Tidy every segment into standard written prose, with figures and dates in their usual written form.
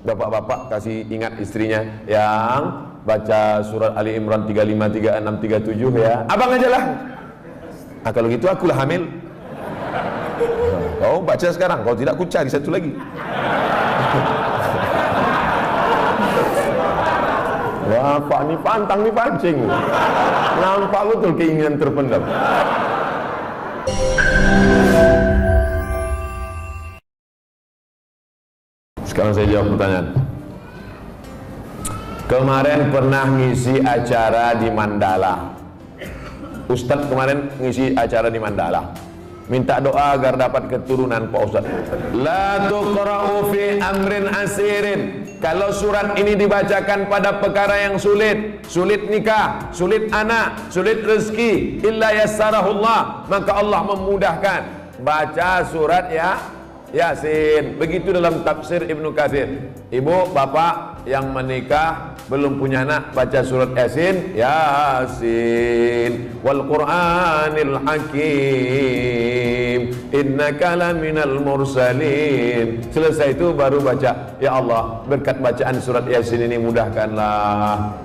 bapak-bapak kasih ingat istrinya yang baca surat Ali Imran 35, 36, 37 ya. Abang aja lah. Nah, kalau gitu akulah hamil. Kau baca sekarang, kalau tidak aku cari satu lagi. Wah, Pak ni pantang ni pancing. Nampak betul keinginan terpendam. Sekarang saya jawab pertanyaan. Kemarin pernah ngisi acara di Mandala. Ustadz kemarin ngisi acara di Mandala. Minta doa agar dapat keturunan Pak Ustadz. La tuqra'u fi amrin asirin. Kalau surat ini dibacakan pada perkara yang sulit, sulit nikah, sulit anak, sulit rezeki, illa yassarahullah, maka Allah memudahkan. Baca surat Yasin. Begitu dalam tafsir Ibnu Katsir. Ibu, bapak yang menikah belum punya anak, baca surat Yasin. Yasin wal Qur'anil Hakim innaka laminal mursalin. Selesai itu baru baca, ya Allah, berkat bacaan surat Yasin ini mudahkanlah.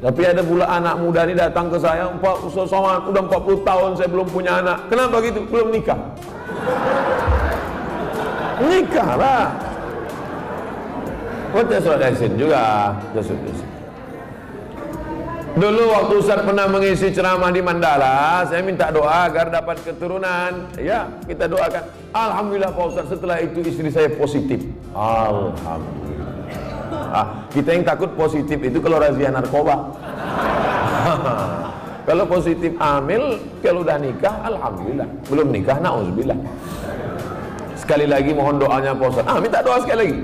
Tapi ada pula anak muda ini datang ke saya, Pak Ustaz Somad, udah 40 tahun saya belum punya anak. Kenapa gitu? Belum nikah. Nikahlah. Baca surat Yasin juga. Dulu waktu Ustaz pernah mengisi ceramah di Mandala, saya minta doa agar dapat keturunan. Ya, kita doakan. Alhamdulillah Pak Ustaz, setelah itu istri saya positif. Alhamdulillah. Kita yang takut positif itu kalau razia narkoba. Kalau positif hamil, kalau udah nikah, alhamdulillah. Belum nikah, na'udzubillah. Sekali lagi mohon doanya Pak Ustaz. Minta doa sekali lagi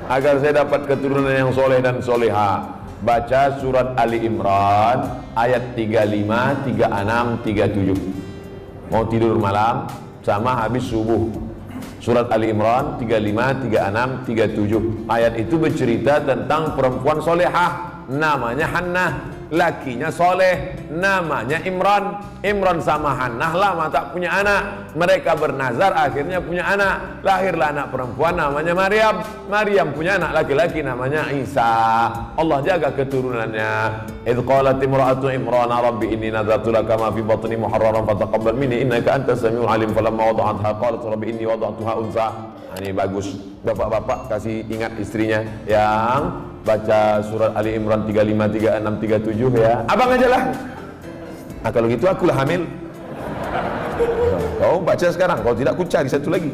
agar saya dapat keturunan yang soleh dan soleha. Baca surat Ali Imran ayat 35, 36, 37. Mau tidur malam sama habis subuh. Surat Ali Imran 35, 36, 37. Ayat itu bercerita tentang perempuan solehah, namanya Hannah. Lakinya soleh, namanya Imran. Imran sama Hannah lama tak punya anak. Mereka bernazar, akhirnya punya anak. Lahirlah anak perempuan namanya Maryam. Maryam punya anak laki-laki namanya Isa. Allah jaga keturunannya. Idh qalat imra'atu Imran rabbi inni nadartu laka ma fi batni muharraran fataqabbal minni innaka antas samiul alim. Falamma wada'atha qalat rabbi inni wada'tuha unsa. Ini bagus. Bapak-bapak kasih ingat istrinya yang baca surat Ali Imran 35, 36, 37 ya. Abang aja lah. Nah, kalau gitu akulah hamil. Kau baca sekarang, kalau tidak aku cari satu lagi.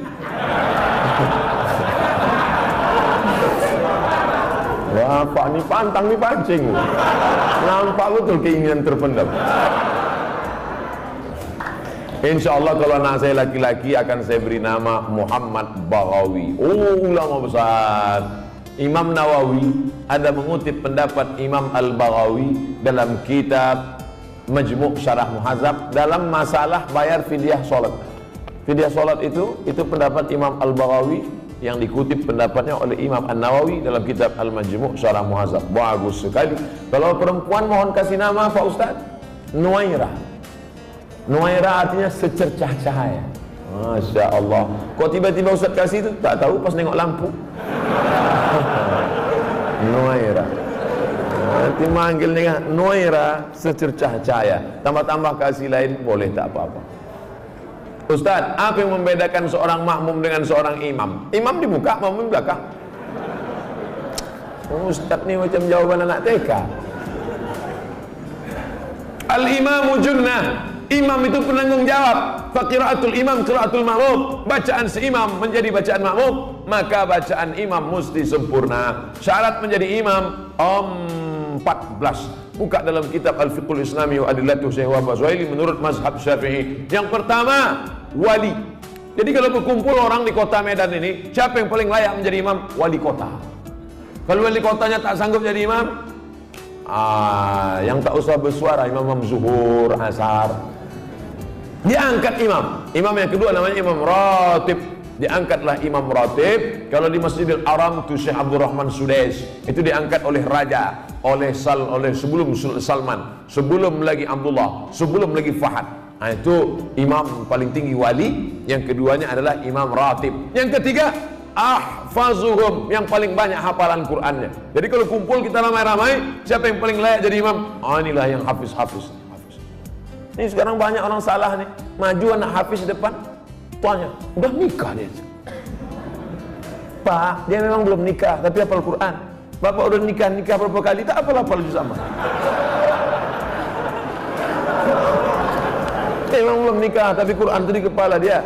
Wah, Pak ni pantang ni pancing. Nampak betul keinginan terpendam. Insya Allah kalau anak saya laki-laki akan saya beri nama Muhammad Baghawi. Oh, ulama besar. Imam Nawawi ada mengutip pendapat Imam Al-Baghawi dalam kitab Majmu' Syarah Muhadzab dalam masalah bayar fidyah salat. Fidyah salat itu pendapat Imam Al-Baghawi yang dikutip pendapatnya oleh Imam An-Nawawi dalam kitab Al-Majmu' Syarah Muhadzab. Bagus sekali. Kalau perempuan mohon kasih nama Pak Ustaz Nuairah. Nuairah artinya secercah cahaya. Masya Allah. Kok tiba-tiba Ustaz kasih itu? Tak tahu, pas nengok lampu. Nuairah. Nanti manggilnya Nuairah secercah cahaya. Tambah-tambah kasih lain boleh, tak apa-apa. Ustaz, apa yang membedakan seorang makmum dengan seorang imam? Imam di muka, makmum di belakang. Ustaz ni macam jawaban anak TK. Al-imamu junnah. Imam itu penanggung jawab. Faqiraatul imam qiraatul makmum. Bacaan seimam menjadi bacaan makmum, maka bacaan imam mesti sempurna. Syarat menjadi imam 14. Buka dalam kitab Al-Fiqhul Islami wa Adillatuh Syekh Wahab Zuhaili menurut mazhab Syafi'i. Yang pertama, wali. Jadi kalau berkumpul orang di kota Medan ini, siapa yang paling layak menjadi imam? Wali kota. Kalau wali kotanya tak sanggup jadi imam, yang tak usah bersuara, imam zuhur, asar. Diangkat imam. Imam yang kedua namanya imam ratib. Diangkatlah imam ratib. Kalau di Masjidil Haram itu Syekh Abdurrahman Sudais, itu diangkat oleh raja, oleh sebelum Salman, sebelum lagi Abdullah, sebelum lagi Fahad. Nah, itu imam paling tinggi wali. Yang keduanya adalah imam ratib. Yang ketiga ahfazuhum, yang paling banyak hafalan Qur'annya. Jadi kalau kumpul kita ramai-ramai, siapa yang paling layak jadi imam? Inilah yang hafiz. Ini sekarang banyak orang salah nih, maju anak hafiz di depan, tuanya udah nikah dia. Pak, dia memang belum nikah tapi hafal Quran. Bapak udah nikah berapa kali, tak hafal juz amma. Dia memang belum nikah tapi Quran itu di kepala dia.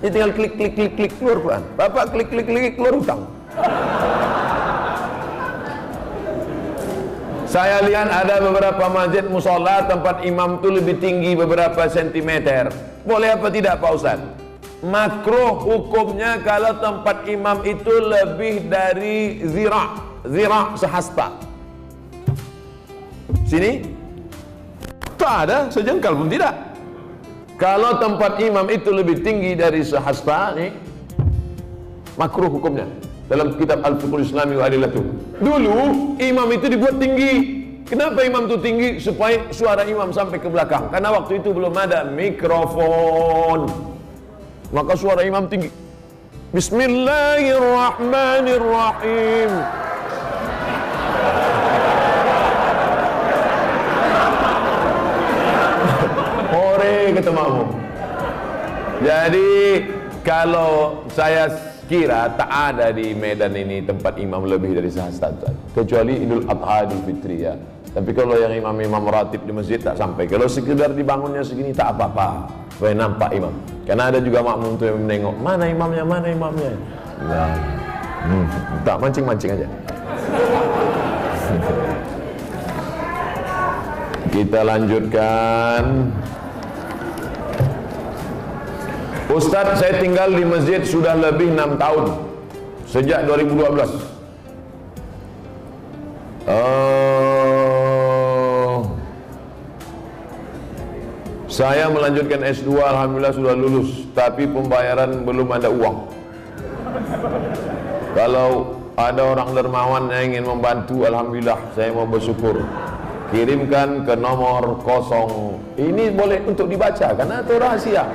Dia tinggal klik keluar Quran. Bapak klik keluar hutang. Saya lihat ada beberapa masjid musola tempat imam itu lebih tinggi beberapa sentimeter. Boleh apa tidak Pak Ustaz? Makruh hukumnya kalau tempat imam itu lebih dari zira' sehasta. Sini tak ada sejengkal pun tidak. Kalau tempat imam itu lebih tinggi dari sehasta nih, makruh hukumnya. Dalam kitab Al-Fiqhul Islami wa Adillatuh. Dulu imam itu dibuat tinggi. Kenapa imam itu tinggi? Supaya suara imam sampai ke belakang. Karena waktu itu belum ada mikrofon. Maka suara imam tinggi. Bismillahirrahmanirrahim. Ore kata makmum. Jadi kalau saya kira tak ada di Medan ini tempat imam lebih dari sehasta, kecuali Idul Adha, Idul Fitri ya. Tapi kalau yang imam-imam ratib di masjid tak sampai. Kalau sekedar dibangunnya segini tak apa-apa, supaya nampak imam. Karena ada juga makmum tuh yang menengok, mana imamnya. Nah, tak mancing aja. Kita lanjutkan. Ustadz, saya tinggal di masjid sudah lebih 6 tahun, sejak 2012. Saya melanjutkan S2, alhamdulillah sudah lulus, tapi pembayaran belum ada uang. Kalau ada orang dermawan yang ingin membantu, alhamdulillah saya mau bersyukur. Kirimkan ke nomor 0. Ini boleh untuk dibaca karena itu rahasia.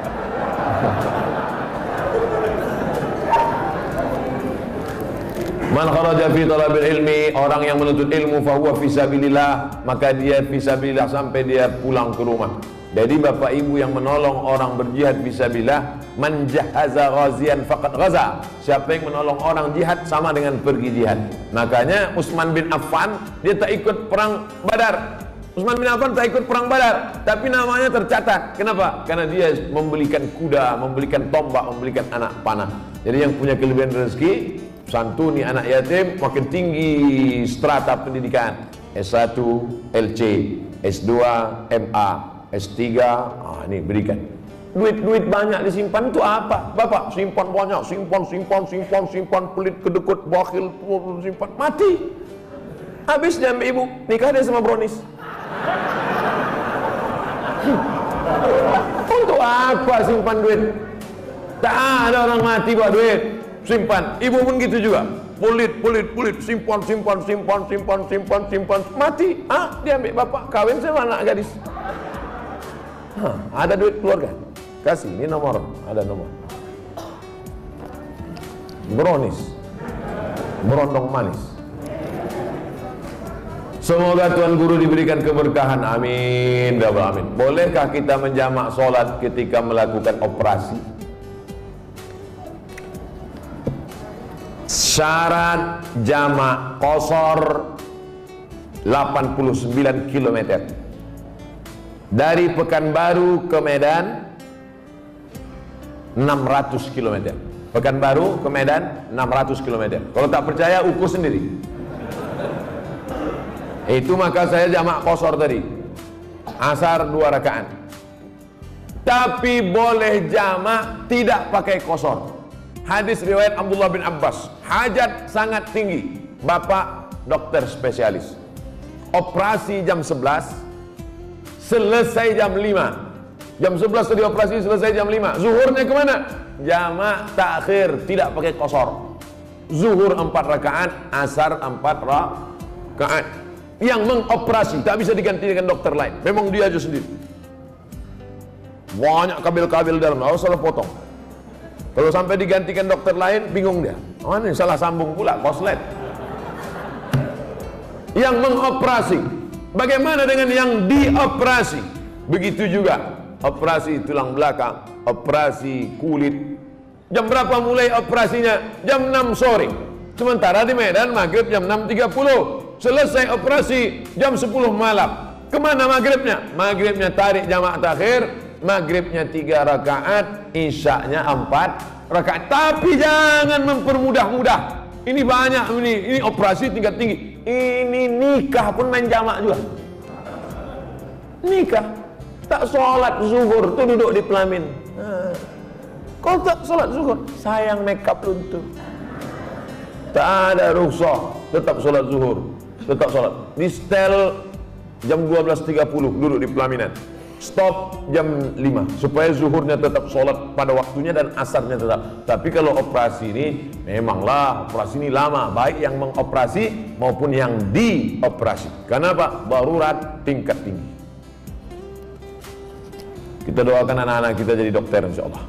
Man kharaja fi talabil ilmi, orang yang menuntut ilmu fahuwa fisabilillah, maka dia fisabilillah sampai dia pulang ke rumah. Jadi bapak ibu yang menolong orang berjihad fisabilillah, man jahaza ghazian faqad ghaza. Siapa yang menolong orang jihad sama dengan pergi jihad. Makanya Utsman bin Affan dia tak ikut perang Badar. Utsman bin Affan tak ikut perang Badar, tapi namanya tercatat. Kenapa? Karena dia membelikan kuda, membelikan tombak, membelikan anak panah. Jadi yang punya kelebihan rezeki, santuni anak yatim, makin tinggi strata pendidikan. S1, LC, S2, MA, S3, ini berikan. Duit banyak disimpan itu apa? Bapak simpan banyak, simpan, pelit, kedekut, bakhil, simpan, mati. Habis dia ambil ibu, nikah dia sama Bronis. Untuk apa simpan duit? Tak ada orang mati buat duit. Simpan, ibu pun gitu juga. Pelit, simpan, mati. Dia ambil bapak, kawin sama anak gadis. Ada duit keluarga, kasih, ini nomor, ada nomor. Bronis, berondong manis. Semoga Tuan Guru diberikan keberkahan, amin. Amin. Bolehkah kita menjamak sholat ketika melakukan operasi? Syarat jamak qashar 89 km dari Pekanbaru ke Medan, 600 km. Pekanbaru ke Medan 600 km. Kalau tak percaya ukur sendiri. Itu maka saya jamak qashar tadi. Asar 2 rakaat. Tapi boleh jamak tidak pakai qashar. Hadis riwayat Abdullah bin Abbas. Hajat sangat tinggi. Bapak dokter spesialis. Operasi jam 11, selesai jam 5. Jam 11 tadi operasi, selesai jam 5. Zuhurnya kemana? Jamak takhir, tidak pakai qashar. Zuhur 4 rakaat, asar 4 rakaat. Yang mengoperasi tak bisa diganti dengan dokter lain. Memang dia aja sendiri. Banyak kabel-kabel dalam, harus salah potong. Kalau sampai digantikan dokter lain, bingung dia. Oh, ini salah sambung pula, koslet. Yang mengoperasi, bagaimana dengan yang dioperasi? Begitu juga, operasi tulang belakang, operasi kulit. Jam berapa mulai operasinya? Jam 6 sore. Sementara di Medan maghrib jam 6.30. Selesai operasi jam 10 malam. Kemana maghribnya? Maghribnya tarik jamaah takhir, maghribnya 3 rakaat, isyaknya 4 rakaat. Tapi jangan mempermudah-mudah. Ini banyak ini operasi tingkat tinggi. Ini nikah pun main jamak juga. Nikah tak sholat zuhur tuh duduk di pelamin. Kau tak sholat zuhur, sayang makeup luntur. Tak ada rukhsah, tetap sholat zuhur, tetap sholat. Di setel jam 12.30 duduk di pelaminan. Stop jam 5 supaya zuhurnya tetap sholat pada waktunya dan asarnya tetap. Tapi kalau operasi ini memanglah operasi ini lama, baik yang mengoperasi maupun yang dioperasi. Kenapa? Darurat tingkat tinggi. Kita doakan anak-anak kita jadi dokter insyaallah.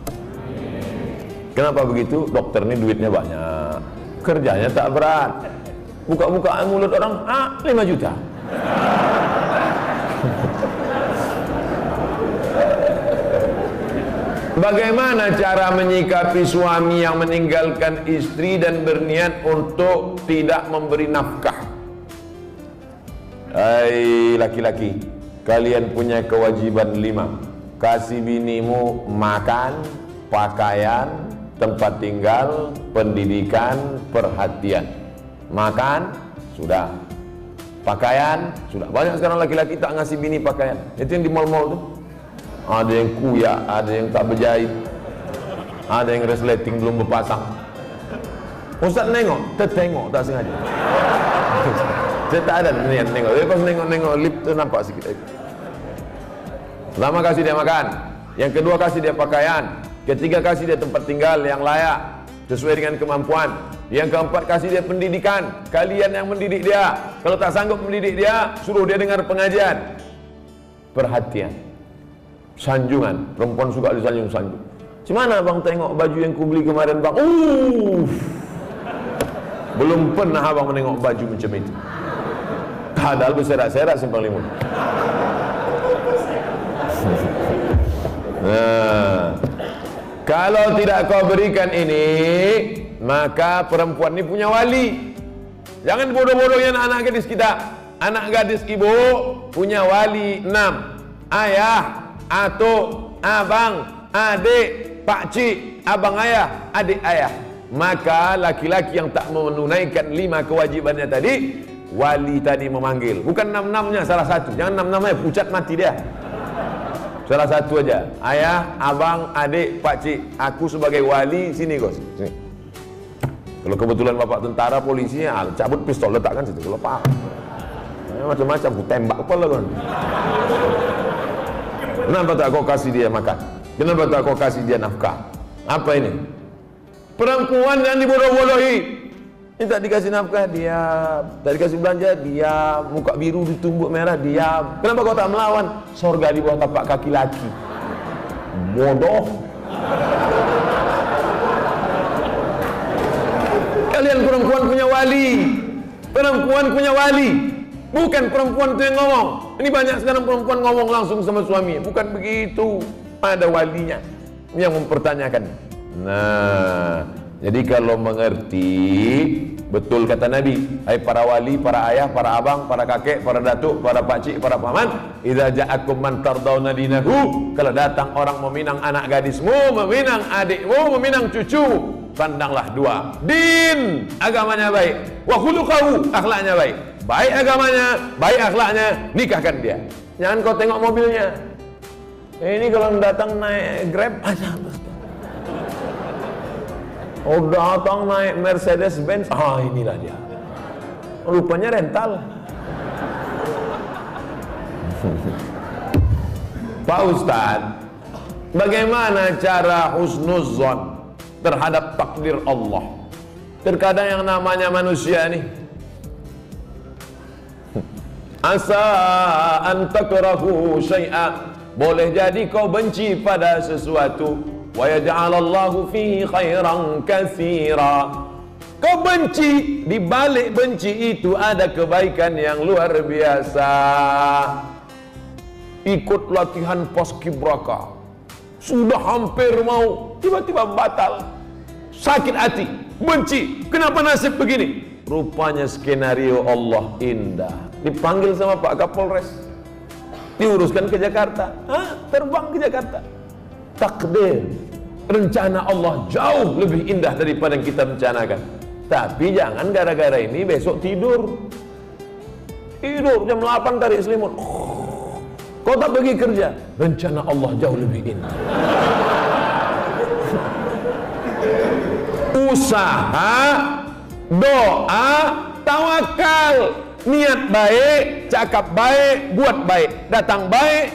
Kenapa begitu? Dokter ini duitnya banyak, kerjanya tak berat. Buka-buka mulut orang, 5 juta. Bagaimana cara menyikapi suami yang meninggalkan istri dan berniat untuk tidak memberi nafkah? Hai laki-laki, kalian punya kewajiban 5. Kasih binimu makan, pakaian, tempat tinggal, pendidikan, perhatian. Makan, sudah. Pakaian, sudah. Banyak sekarang laki-laki tak ngasih bini pakaian. Itu yang di mall-mall tuh. Ada yang kuyak, ada yang tak berjahit, ada yang resleting belum berpasang. Ustaz nengok, tertengok tak sengaja. Saya tak ada niat nengok. Tapi pas nengok lip tu nampak sikit. Pertama kasih dia makan, yang kedua kasih dia pakaian, ketiga kasih dia tempat tinggal yang layak sesuai dengan kemampuan, yang keempat kasih dia pendidikan. Kalian yang mendidik dia, kalau tak sanggup mendidik dia, suruh dia dengar pengajian. Perhatian, sanjungan, perempuan suka disanjung-sanjung. Gimana bang tengok baju yang ku beli kemarin bang? Belum pernah abang menengok baju macam itu. Padahal berserak-serak simpang limun. Nah, kalau tidak kau berikan ini, maka perempuan ini punya wali. Jangan bodoh-bodohnya anak gadis kita. Anak gadis ibu punya wali 6. Ayah, atuk, abang, adik, pakcik, abang ayah, adik ayah. Maka laki-laki yang tak menunaikan 5 kewajibannya tadi, wali tadi memanggil. Bukan 6-6-nya, salah satu. Jangan 6-6-nya, pucat mati dia. Salah satu aja. Ayah, abang, adik, pakcik. Aku sebagai wali, sini kau. Sini. Kalau kebetulan bapak tentara, polisi, cabut pistol letakkan situ. Kalau pak, macam-macam, aku tembak kepala kan. Kenapa tak kau kasih dia makan? Kenapa tak kau kasih dia nafkah? Apa ini? Perempuan yang dibodoh-bodohi. Ini tak dikasih nafkah, diam. Tak dikasih belanja, diam. Muka biru ditumbuk merah, diam. Kenapa kau tak melawan? Sorga di bawah tapak kaki laki. Bodoh. Kalian perempuan punya wali. Perempuan punya wali. Bukan perempuan itu yang ngomong. Ini banyak sekarang perempuan ngomong langsung sama suami. Bukan begitu. Ada walinya yang mempertanyakan. Nah, jadi kalau mengerti, betul kata Nabi, hai para wali, para ayah, para abang, para kakek, para datuk, para pakcik, para paman, idza ja'akum man tardawna dinahu, kalau datang orang meminang anak gadismu, meminang adikmu, meminang cucu, pandanglah 2. Din, agamanya baik, wa khuluquhu, akhlaknya baik. Baik agamanya, baik akhlaknya, nikahkan dia. Jangan kau tengok mobilnya. Ini kalau datang naik Grab aja. Oh datang naik Mercedes Benz, inilah dia. Rupanya rental. Pak Ustadz, bagaimana cara husnuzon terhadap takdir Allah? Terkadang yang namanya manusia nih, asa an takrahu syai'a, boleh jadi kau benci pada sesuatu. wa yaj'alallahu fihi khairan katsira. Kau benci, di balik benci itu ada kebaikan yang luar biasa. Ikut latihan paskibraka, sudah hampir mau, tiba-tiba batal, sakit hati, benci, kenapa nasib begini? Rupanya skenario Allah indah. Dipanggil sama Pak Kapolres, diuruskan ke Jakarta, terbang ke Jakarta. Takdir, rencana Allah jauh lebih indah daripada yang kita rencanakan. Tapi jangan gara-gara ini besok tidur jam 8 tarik selimut, kau tak pergi kerja. Rencana Allah jauh lebih indah. Usaha, doa, tawakal, niat baik, cakap baik, buat baik. Datang baik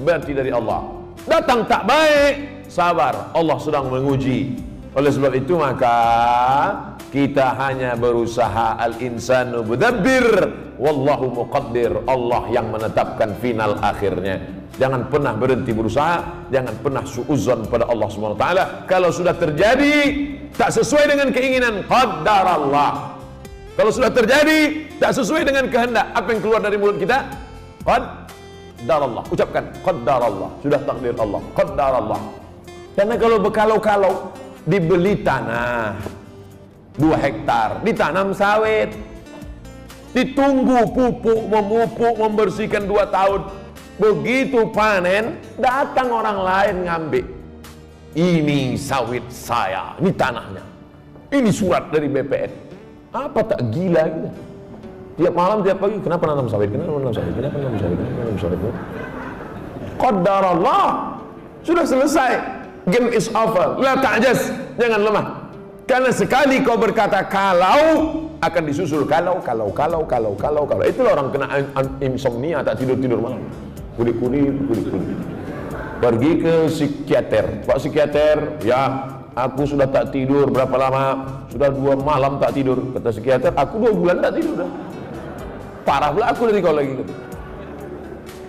berarti dari Allah, datang tak baik, sabar, Allah sedang menguji. Oleh sebab itu maka kita hanya berusaha, al-insanu mudabbir wallahu muqaddir. Allah yang menetapkan final akhirnya. Jangan pernah berhenti berusaha, jangan pernah suudzon pada Allah Subhanahu wa taala. Kalau sudah terjadi tak sesuai dengan keinginan, qaddarallah. Kalau sudah terjadi tak sesuai dengan kehendak, apa yang keluar dari mulut kita? Qaddarallah. Ucapkan qaddarallah, sudah takdir Allah, qaddarallah. Karena kalau berkalau-kalau, dibeli tanah 2 hektar, ditanam sawit, ditunggu pupuk, memupuk, membersihkan 2 tahun. Begitu panen, datang orang lain ngambil. Ini sawit saya, ini tanahnya, ini surat dari BPN. Apa tak gila gitu? Tiap malam, tiap pagi, kenapa nanam sawit? Kenapa nanam sawit? Kenapa nanam sawit? Kenapa nanam sawit? Qadarullah, sudah selesai. Game is over. La ta'jaz, jangan lemah. Karena sekali kau berkata kalau, akan disusul kalau. Itulah orang kena insomnia, tak tidur malam. Kudik-kudik. Pergi ke psikiater. Pak psikiater, ya aku sudah tak tidur berapa lama? Sudah 2 malam tak tidur. Kata psikiater, aku 2 bulan tak tidur dah. Parah pula aku dari kau lagi.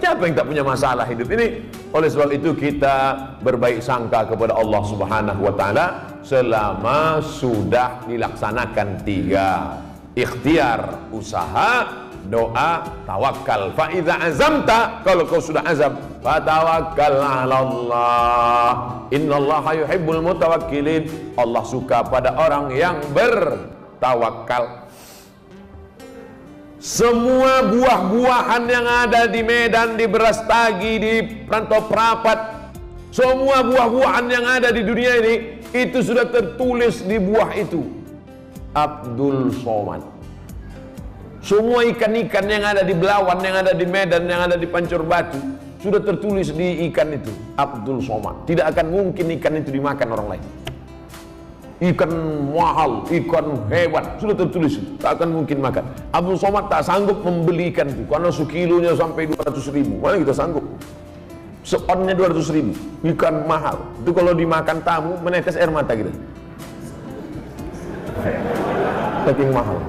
Siapa yang tak punya masalah hidup ini? Oleh sebab itu kita berbaik sangka kepada Allah Subhanahu wa taala selama sudah dilaksanakan 3: ikhtiar, usaha, doa, tawakal. Fa idza azamta, kalau kau sudah azam, fatawakkal 'ala Allah. Innallaha yuhibbul mutawakkilin. Allah suka pada orang yang bertawakal. Semua buah-buahan yang ada di Medan, di Berastagi, di Rantau Prapat, semua buah-buahan yang ada di dunia ini, itu sudah tertulis di buah itu Abdul Somad. Semua ikan-ikan yang ada di Belawan, yang ada di Medan, yang ada di Pancur Batu, sudah tertulis di ikan itu Abdul Somad. Tidak akan mungkin ikan itu dimakan orang lain. Ikan mahal, ikan hebat, sudah tertulis itu, tak akan mungkin makan. Abdul Somad tak sanggup membeli ikan itu karena sekilonya sampai 200.000. Mana kita sanggup? Seonnya 200.000, ikan mahal. Itu kalau dimakan tamu menetes air mata kita. Saking mahal.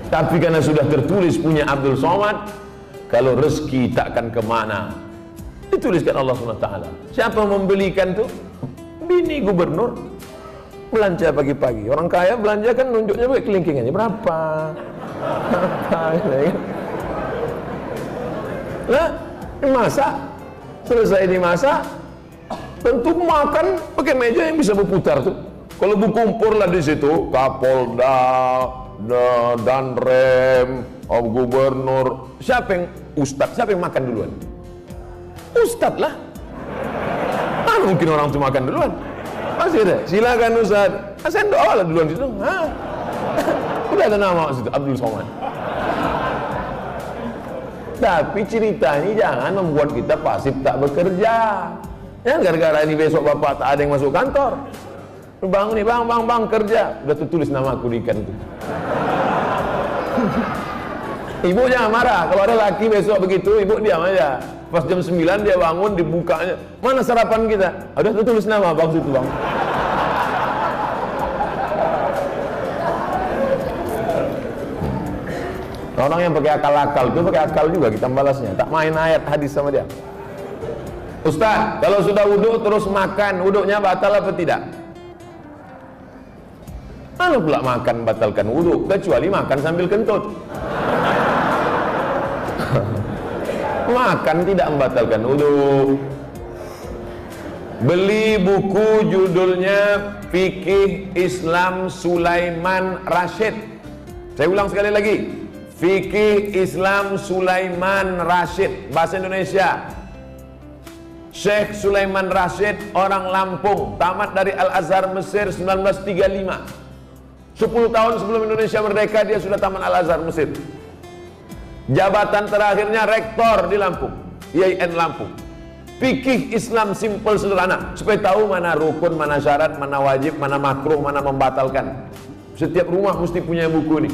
Tapi karena sudah tertulis punya Abdul Somad, kalau rezeki takkan kemana, dituliskan Allah SWT. Siapa membelikan itu? Bini gubernur belanja pagi-pagi. Orang kaya belanja kan nunjuknya pakai kelingkingannya berapa. Nah, dimasak, selesai dimasak, tentu makan pakai meja yang bisa berputar tuh. Kalau berkumpul lah di situ, Kapolda, Danrem, gubernur, siapa yang ustadz, siapa yang makan duluan? Ustadz lah. Mungkin orang itu makan duluan. Masih ada. Silakan Ustaz. Saya doa lah duluan situ. Udah ada nama situ Abdul Somad. Tapi cerita ini jangan membuat kita pasif tak bekerja. Ya gara-gara ini besok bapak tak ada yang masuk kantor. Bang nih, bang kerja. Udah tulis nama aku di ikan itu. Ibu jangan marah. Kalau ada laki besok begitu, ibu diam aja. Pas jam 9 dia bangun, dibukanya, mana sarapan kita? Udah tulis nama bang situ bang. Orang yang pakai akal-akal itu pakai akal juga kita balasnya. Tak main ayat hadis sama dia. Ustaz, kalau sudah wudhu terus makan, wudhunya batal apa tidak? Kalau pula makan batalkan wudhu, kecuali makan sambil kentut. Makan tidak membatalkan wudhu. Beli buku judulnya Fikih Islam Sulaiman Rasyid. Saya ulang sekali lagi, Fikih Islam Sulaiman Rasyid, bahasa Indonesia. Syekh Sulaiman Rasyid, orang Lampung, tamat dari Al-Azhar Mesir 1935. 10 tahun sebelum Indonesia merdeka dia sudah tamat Al-Azhar Mesir. Jabatan terakhirnya rektor di Lampung, IAIN Lampung. Fikih Islam simple sederhana, supaya tahu mana rukun, mana syarat, mana wajib, mana makruh, mana membatalkan. Setiap rumah mesti punya buku ini.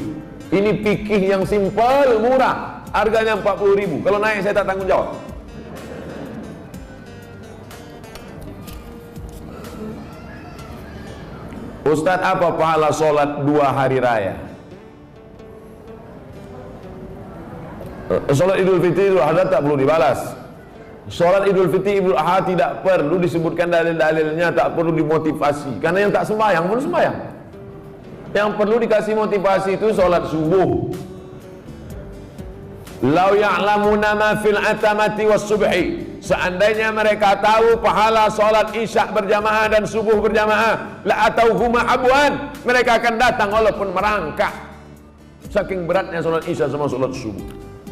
Ini fikih yang simple, murah, harganya 40.000. Kalau naik saya tak tanggung jawab. Ustadz, apa pahala sholat 2 hari raya? Sholat Idul Fitri, Idul Adha tak perlu dibalas. Sholat Idul Fitri, Idul Adha tidak perlu disebutkan dalil-dalilnya, tak perlu dimotivasi. Karena yang tak sembahyang pun sembahyang. Yang perlu dikasih motivasi itu sholat subuh. Lau ya'lamuna ma fil atamati was subhi. Seandainya mereka tahu pahala sholat isya berjamaah dan subuh berjamaah, la atauhuma abwan, mereka akan datang walaupun merangkak. Saking beratnya sholat isya sama sholat subuh.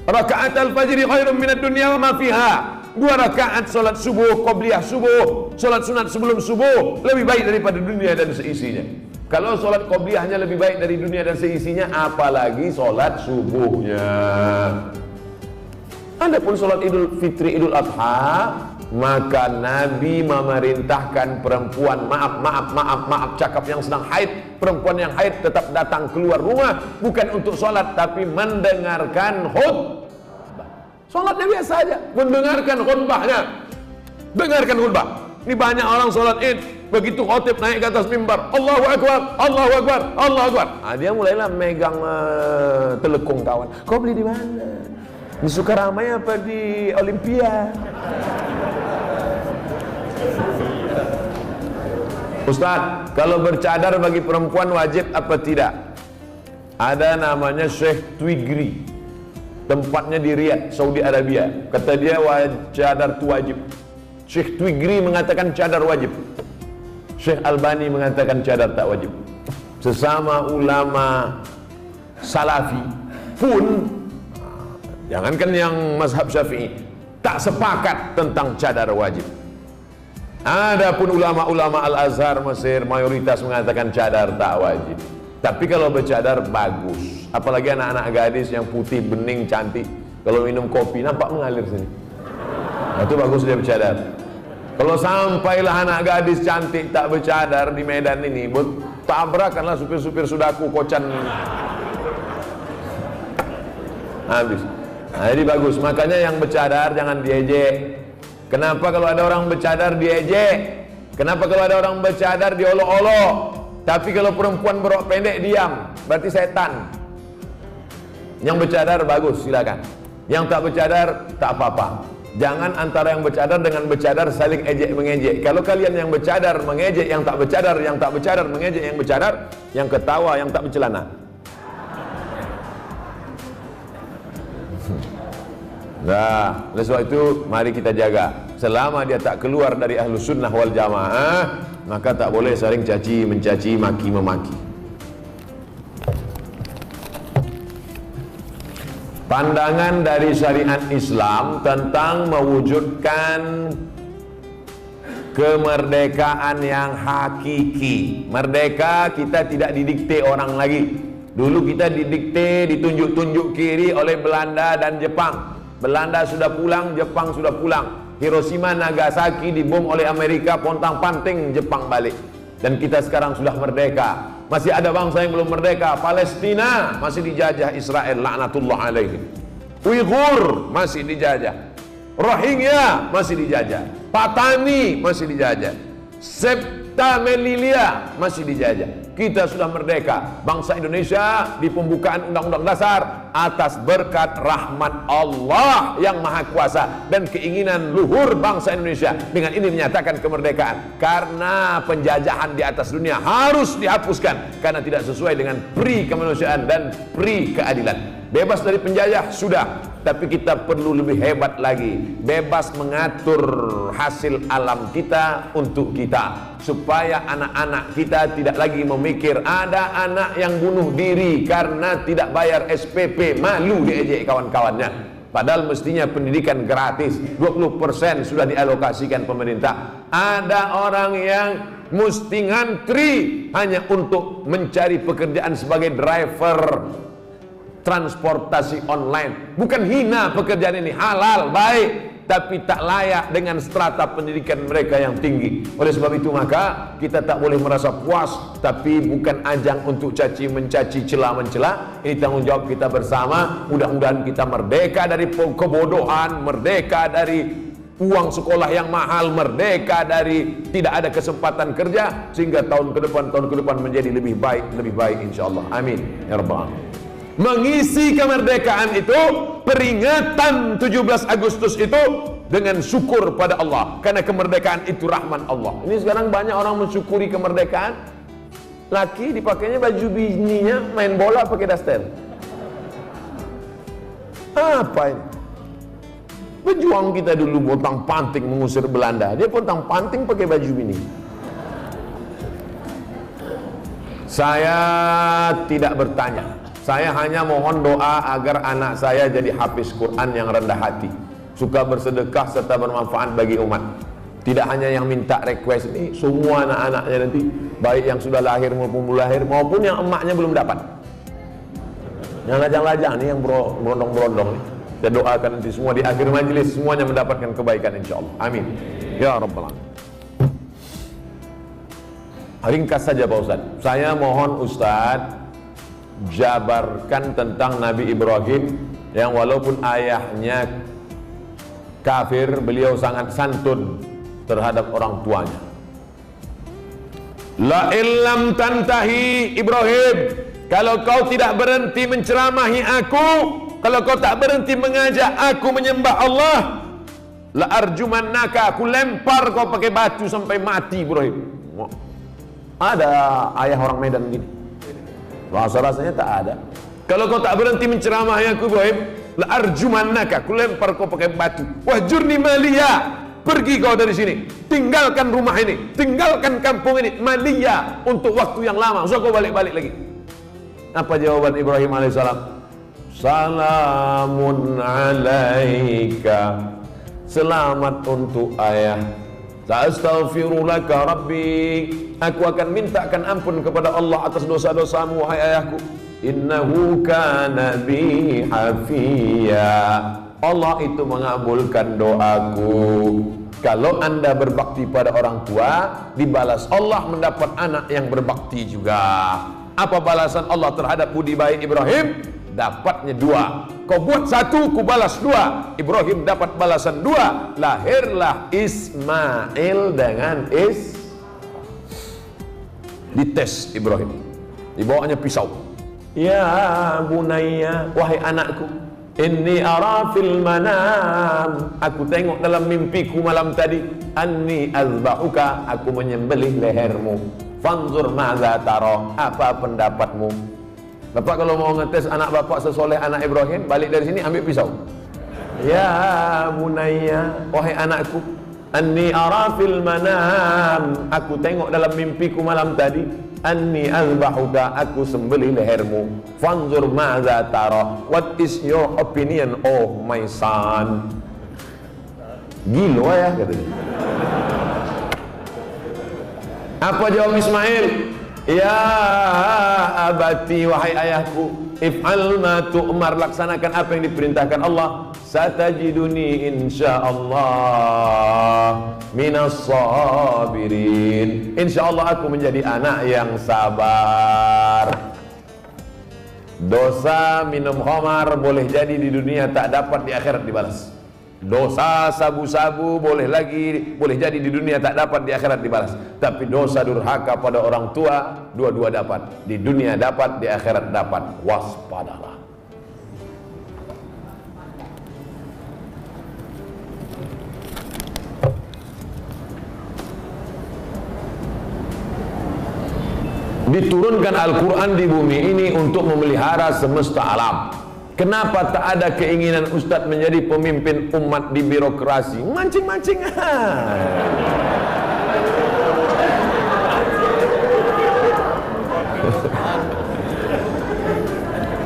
Rakaat al-fajri khairun minad dunya wa ma fiha. 2 rakaat sholat subuh, qobliyah subuh, sholat sunat sebelum subuh lebih baik daripada dunia dan seisinya. Kalau sholat qobliyahnya lebih baik dari dunia dan seisinya, apalagi sholat subuhnya. Adapun sholat Idul Fitri, Idul Adha, maka Nabi memerintahkan perempuan, maaf cakap yang sedang haid, perempuan yang haid tetap datang keluar rumah, bukan untuk sholat tapi mendengarkan khutbah. Sholatnya biasa aja, mendengarkan khutbahnya. Dengarkan khutbah. Ini banyak orang sholat id, begitu khotib naik ke atas mimbar, Allahu Akbar, Allahu Akbar, Allahu Akbar. Dia mulailah megang telekung kawan. Kau beli di mana? Di Sukaramai apa di Olimpia? Ustaz, kalau bercadar bagi perempuan wajib apa tidak? Ada namanya Syekh Twigri, tempatnya di Riyadh, Saudi Arabia. Kata dia cadar itu wajib. Syekh Twigri mengatakan cadar wajib. Syekh Albani mengatakan cadar tak wajib. Sesama ulama Salafi pun, jangankan yang mazhab Syafi'i, tak sepakat tentang cadar wajib. Adapun ulama-ulama Al-Azhar Mesir mayoritas mengatakan cadar tak wajib. Tapi kalau bercadar bagus, apalagi anak-anak gadis yang putih, bening, cantik, kalau minum kopi nampak mengalir sini. Itu bagus dia bercadar. Kalau sampailah anak gadis cantik tak bercadar di Medan ini, tabrakanlah supir-supir sudaku kocan. Habis. Nah, jadi bagus. Makanya yang bercadar jangan diejek. Kenapa kalau ada orang bercadar diejek? Kenapa kalau ada orang bercadar diolok-olok? Tapi kalau perempuan berok pendek diam, berarti setan. Yang bercadar bagus, silakan. Yang tak bercadar tak apa-apa. Jangan antara yang bercadar dengan bercadar saling ejek mengejek. Kalau kalian yang bercadar mengejek yang tak bercadar, yang tak bercadar mengejek yang bercadar, yang ketawa yang tak bercelana. Nah, oleh sebab itu mari kita jaga. Selama dia tak keluar dari ahlu sunnah wal jamaah, maka tak boleh saling caci mencaci, maki memaki. Pandangan dari syariat Islam tentang mewujudkan kemerdekaan yang hakiki. Merdeka kita tidak didikte orang lagi. Dulu kita didikte, ditunjuk-tunjuk kiri oleh Belanda dan Jepang. Belanda sudah pulang, Jepang sudah pulang. Hiroshima, Nagasaki dibom oleh Amerika, pontang-panting Jepang balik. Dan kita sekarang sudah merdeka. Masih ada bangsa yang belum merdeka. Palestina masih dijajah Israel, laknatullah alaihim. Uighur masih dijajah. Rohingya masih dijajah. Patani masih dijajah. Septa Melilia masih dijajah. kita sudah merdeka. Bangsa Indonesia di pembukaan Undang-Undang Dasar atas berkat rahmat Allah yang Maha Kuasa dan keinginan luhur bangsa Indonesia, dengan ini menyatakan kemerdekaan. Karena penjajahan di atas dunia harus dihapuskan karena tidak sesuai dengan pri kemanusiaan dan pri keadilan. Bebas dari penjajah sudah, tapi kita perlu lebih hebat lagi, bebas mengatur hasil alam kita untuk kita, supaya anak-anak kita tidak lagi memikir ada anak yang bunuh diri karena tidak bayar SPP, malu diejek kawan-kawannya. Padahal mestinya pendidikan gratis, 20% sudah dialokasikan pemerintah. Ada orang yang mesti ngantri hanya untuk mencari pekerjaan sebagai driver transportasi online. Bukan hina pekerjaan ini, halal, baik, tapi tak layak dengan strata pendidikan mereka yang tinggi. Oleh sebab itu maka kita tak boleh merasa puas, tapi bukan ajang untuk caci mencaci, cela mencela. Ini tanggung jawab kita bersama. Mudah-mudahan kita merdeka dari kebodohan, merdeka dari uang sekolah yang mahal, merdeka dari tidak ada kesempatan kerja, sehingga tahun ke depan menjadi lebih baik insyaallah. Amin ya rabbal alamin. Mengisi kemerdekaan itu, peringatan 17 Agustus itu dengan syukur pada Allah, karena kemerdekaan itu rahmat Allah. Ini sekarang banyak orang mensyukuri kemerdekaan, laki dipakainya baju bininya main bola pakai daster. Apa ini? Pejuang kita dulu pontang panting mengusir Belanda, dia pontang panting pakai baju bini. Saya tidak bertanya, saya hanya mohon doa agar anak saya jadi hafiz Quran yang rendah hati, suka bersedekah serta bermanfaat bagi umat. Tidak hanya yang minta request ini, semua anak-anaknya nanti, baik yang sudah lahir maupun belum lahir, maupun yang emaknya belum dapat. Yang lajang-lajang nih, yang berondong-berondong nih, saya doakan nanti semua di akhir majelis semuanya mendapatkan kebaikan insyaallah. Amin ya rabbal alamin. Ringkas saja Pak Ustaz, saya mohon Ustaz jabarkan tentang Nabi Ibrahim yang walaupun ayahnya kafir, beliau sangat santun terhadap orang tuanya. La illam tantahi Ibrahim, kalau kau tidak berhenti menceramahi aku, kalau kau tak berhenti mengajak aku menyembah Allah, la arjumannaka, aku lempar kau pakai batu sampai mati Ibrahim. Ada ayah orang Medan gini, rasa-rasanya tak ada. Kalau kau tak berhenti menceramahi aku Ibrahim, la arjumannaka, aku lempar kau pakai batu. Wahjurni maliya, pergi kau dari sini, tinggalkan rumah ini, tinggalkan kampung ini, maliya, untuk waktu yang lama, usah kau balik-balik lagi. Apa jawaban Ibrahim alaihissalam? Salamun alaika, selamat untuk ayah. Astaghfirulaka Rabbi, aku akan mintakan ampun kepada Allah atas dosa-dosamu wahai ayahku. Innahu kana bi hafiya, Allah itu mengabulkan doaku. Kalau anda berbakti pada orang tua, dibalas Allah mendapat anak yang berbakti juga. Apa balasan Allah terhadap budi baik Ibrahim? Dapatnya 2. Kau buat 1, ku balas 2. Ibrahim dapat balasan 2. Lahirlah Ismail dengan dites Ibrahim, dibawanya pisau. Ya bunayya, wahai anakku, inni ara fil manam, aku tengok dalam mimpiku malam tadi, anni azbahuka, aku menyembelih lehermu. Fanzur madza tara, apa pendapatmu? Bapak kalau mau ngetes anak bapak sesoleh anak Ibrahim, balik dari sini ambil pisau. Ya bunayya, wahai anakku, anni ara fil manam, aku tengok dalam mimpiku malam tadi, anni azbahuka, aku sembelih lehermu. Fanzur madza tara, what is your opinion oh my son? Gila ya katanya. Apa jawab Ismail? Ya abati, wahai ayahku, if'al ma tu'mar, laksanakan apa yang diperintahkan Allah. Satajiduni insyaallah minas sabirin, insyaallah aku menjadi anak yang sabar. Dosa minum khamar boleh jadi di dunia tak dapat, di akhirat dibalas. Dosa sabu-sabu boleh jadi di dunia tak dapat, di akhirat dibalas. Tapi dosa durhaka pada orang tua, dua-dua dapat. Di dunia dapat, di akhirat dapat. Waspadalah. Diturunkan Al-Quran di bumi ini untuk memelihara semesta alam. Kenapa tak ada keinginan Ustadz menjadi pemimpin umat di birokrasi? Mancing-mancing.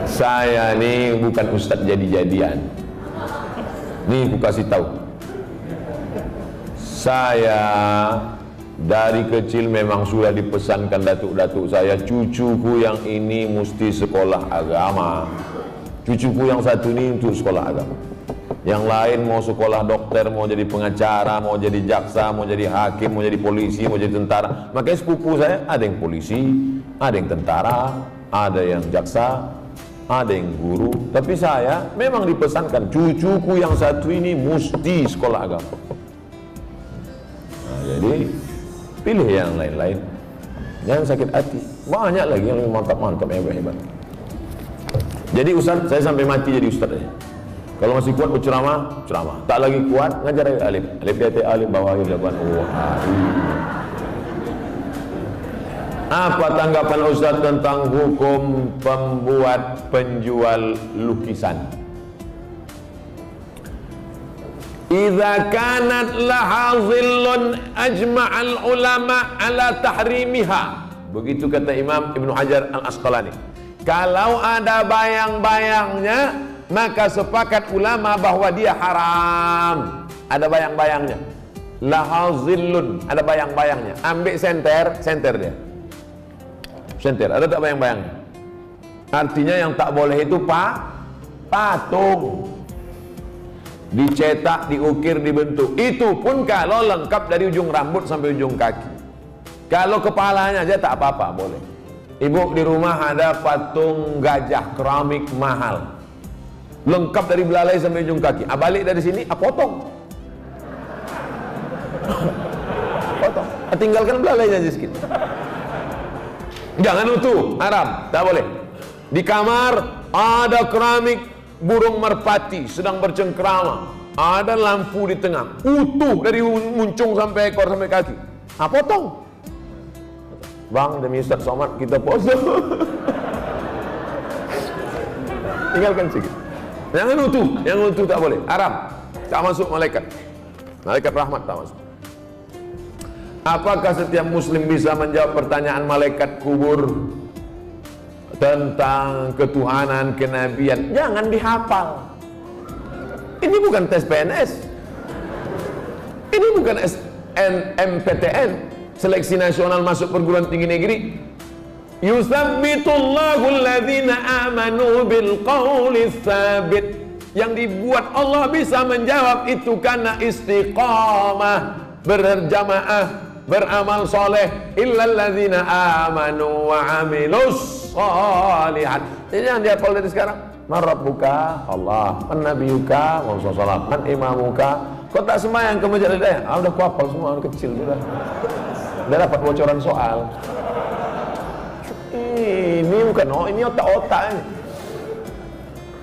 Saya nih bukan Ustadz jadi-jadian. Nih aku kasih tahu. Saya dari kecil memang sudah dipesankan datuk-datuk saya, cucuku yang ini mesti sekolah agama. Cucuku yang satu ini untuk sekolah agama. Yang lain mau sekolah dokter, mau jadi pengacara, mau jadi jaksa, mau jadi hakim, mau jadi polisi, mau jadi tentara. Makanya sepupu saya ada yang polisi, ada yang tentara, ada yang jaksa, ada yang guru. Tapi saya memang dipesankan cucuku yang satu ini mesti sekolah agama. Nah, jadi pilih yang lain-lain. Jangan sakit hati. Banyak lagi yang lebih mantap-mantap, hebat-hebat. Jadi Ustaz, saya sampai mati jadi Ustaz aja. Kalau masih kuat berceramah, ceramah. Tak lagi kuat, ngajar alif. Alif yati alif bawah alif depan. Apa tanggapan Ustaz tentang hukum pembuat penjual lukisan? Idza kanat laha dhillun ajma'al ulama ala tahrimiha. Begitu kata Imam Ibnu Hajar Al-Asqalani. Kalau ada bayang-bayangnya, maka sepakat ulama bahwa dia haram. Ada bayang-bayangnya. Laha dhillun, ada bayang-bayangnya. Ambil senter dia. Senter, ada tak bayang-bayangnya? Artinya yang tak boleh itu patung. Dicetak, diukir, dibentuk. Itu pun kalau lengkap dari ujung rambut sampai ujung kaki. Kalau kepalanya aja tak apa-apa, boleh. Ibu di rumah ada patung gajah keramik mahal, lengkap dari belalai sampai ujung kaki. Balik dari sini, potong. Potong. Tinggalkan belalainya aja sedikit. Jangan utuh, haram, tak boleh. Di kamar ada keramik burung merpati sedang bercengkrama, ada lampu di tengah, utuh dari muncung sampai ekor sampai kaki. Potong. Bang, demi Ustaz Somad kita poso. Tinggalkan sedikit. Jangan utuh, yang utuh tak boleh, haram. Tak masuk malaikat. Malaikat rahmat tak masuk. Apakah setiap muslim bisa menjawab pertanyaan malaikat kubur tentang ketuhanan, kenabian? Jangan dihafal. Ini bukan tes PNS. Ini bukan SNMPTN, seleksi nasional masuk perguruan tinggi negeri. Yusabbitullahu alladhina amanu bil qawli tsabit. Yang dibuat Allah bisa menjawab itu karena istiqamah, berjamaah, beramal soleh. Illalladzina amanu wa amilus shalihat. Jadi jangan dihafal dari sekarang. Man rabbuka? Allah. Man nabiyuka? Muhammad. Man imamuka? Kau tak sembahyang ke masjid Hidayah? Udah kuapal semua, udah kecil sudah. Udah dapat bocoran soal. Ini bukan ini otak-otak ini.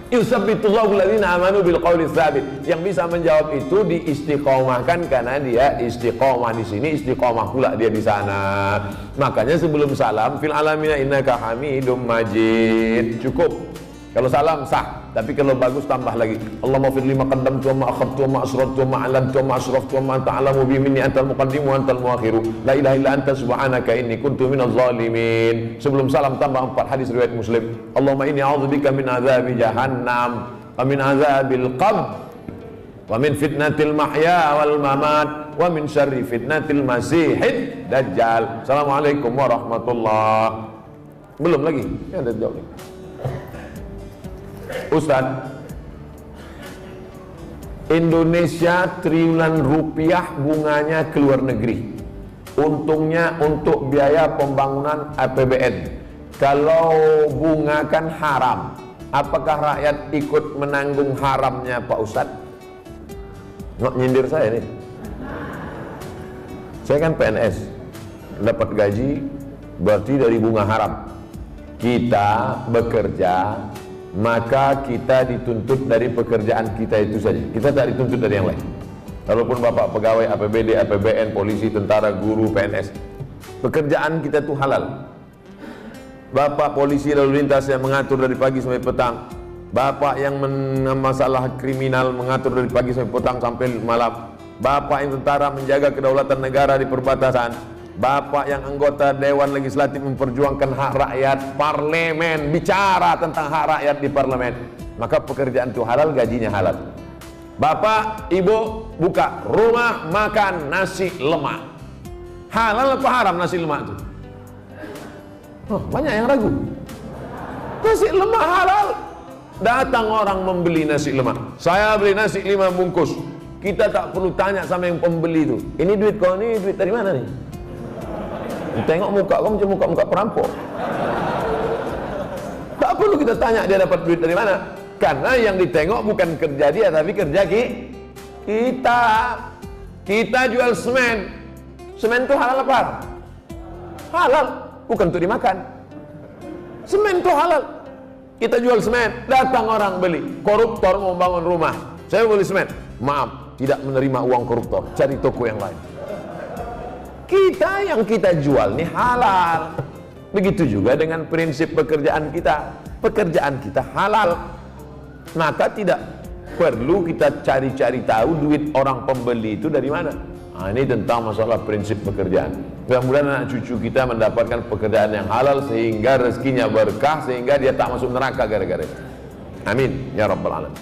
Yusabbitullahu alladhina amanu bil qawli tsabit. Yang bisa menjawab itu diistiqomahkan karena dia istiqomah di sini, istiqomah pula dia di sana. Makanya sebelum salam fil alamina innaka hamidum majid. Cukup. Kalau salam sah, tapi kalau bagus tambah lagi. Allahumma fir lima qaddamtu wa ma akhadtu wa ma asrartu wa ma alantu wa ma asraftu wa ma anta alamu bi minni antal muqaddimu wa antal muakhiru. La ilaha illa anta subhanaka inni kuntu minaz zalimin. Sebelum salam tambah 4 hadis riwayat Muslim. Allahumma inni a'udzubika min azabi jahannam wa min azabil qabr wa min fitnatil mahya wal mamat wa min syarri fitnatil masihid dajjal. Assalamualaikum warahmatullahi. Belum lagi? Ya ada jawab. Ustaz, Indonesia triliunan rupiah bunganya ke luar negeri. Untungnya untuk biaya pembangunan APBN. Kalau bunga kan haram, apakah rakyat ikut menanggung haramnya Pak Ustaz? Nggak nyindir saya nih. Saya kan PNS, dapat gaji berarti dari bunga haram. Kita bekerja, maka kita dituntut dari pekerjaan kita itu saja. Kita tak dituntut dari yang lain. Walaupun bapak pegawai APBD, APBN, polisi, tentara, guru, PNS, pekerjaan kita itu halal. Bapak polisi lalu lintas yang mengatur dari pagi sampai petang, bapak yang masalah kriminal mengatur dari pagi sampai petang sampai malam, bapak yang tentara menjaga kedaulatan negara di perbatasan, bapak yang anggota Dewan Legislatif memperjuangkan hak rakyat, parlemen bicara tentang hak rakyat di parlemen, maka pekerjaan itu halal, gajinya halal. Bapak, ibu buka rumah makan nasi lemak, halal apa haram nasi lemak itu? Oh, banyak yang ragu. Nasi lemak halal. Datang orang membeli nasi lemak, saya beli nasi 5 bungkus. Kita tak perlu tanya sama yang pembeli itu, ini duit kau, ini duit dari mana nih? Tengok muka kau macam muka-muka perampok. Tak perlu kita tanya dia dapat duit dari mana, karena yang ditengok bukan kerja dia, tapi kerja kita. Kita jual semen. Semen itu halal apa? Halal, bukan untuk dimakan. Semen itu halal. Kita jual semen, datang orang beli, koruptor mau bangun rumah, saya beli semen, maaf, tidak menerima uang koruptor, cari toko yang lain. Kita yang kita jual ini halal. Begitu juga dengan prinsip pekerjaan kita halal, maka tidak perlu kita cari-cari tahu duit orang pembeli itu dari mana. Nah, ini tentang masalah prinsip pekerjaan. Mudah-mudahan anak cucu kita mendapatkan pekerjaan yang halal sehingga rezekinya berkah, sehingga dia tak masuk neraka gara-gara itu. Amin ya rabbal alamin.